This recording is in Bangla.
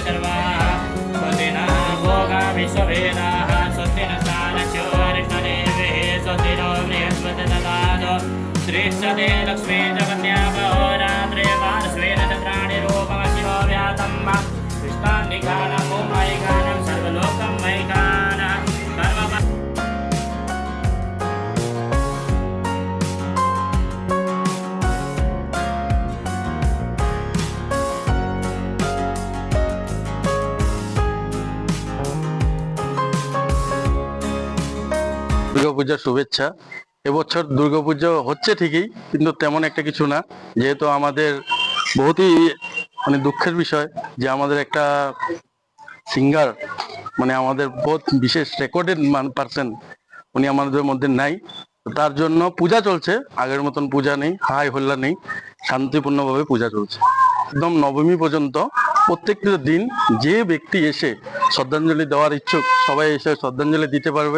सर्वाः स्वस्ति न भोगा विश्ववेदाः स्वस्ति न सानच्योरिष्टदेवैः स्वस्ति नो बृहस्पति ददातु श्रीष्ठते लक्ष्मी जगन्यापहोरात्रे पार्श्वेन चन्द्राणि रूपमशिवो व्यातं कृष्णान्निगानं मयिगानं सर्वलोकं मयिगानं कर्म দুর্গাপূজার শুভেচ্ছা। এবছর দুর্গাপুজো হচ্ছে ঠিকই, কিন্তু তেমন একটা কিছু না, যেহেতু আমাদের বহুতই দুঃখের বিষয় যে আমাদের একটা সিঙ্গার আমাদের বহুত বিশেষ রেকর্ডেড পার্সন উনি আমাদের মধ্যে নাই। তার জন্য পূজা চলছে, আগের মতন পূজা নেই, হাই হল্লা নেই, শান্তিপূর্ণভাবে পূজা চলছে একদম নবমী পর্যন্ত। প্রত্যেকটা দিন যে ব্যক্তি এসে শ্রদ্ধাঞ্জলি দেওয়ার ইচ্ছুক সবাই এসে শ্রদ্ধাঞ্জলি দিতে পারবে।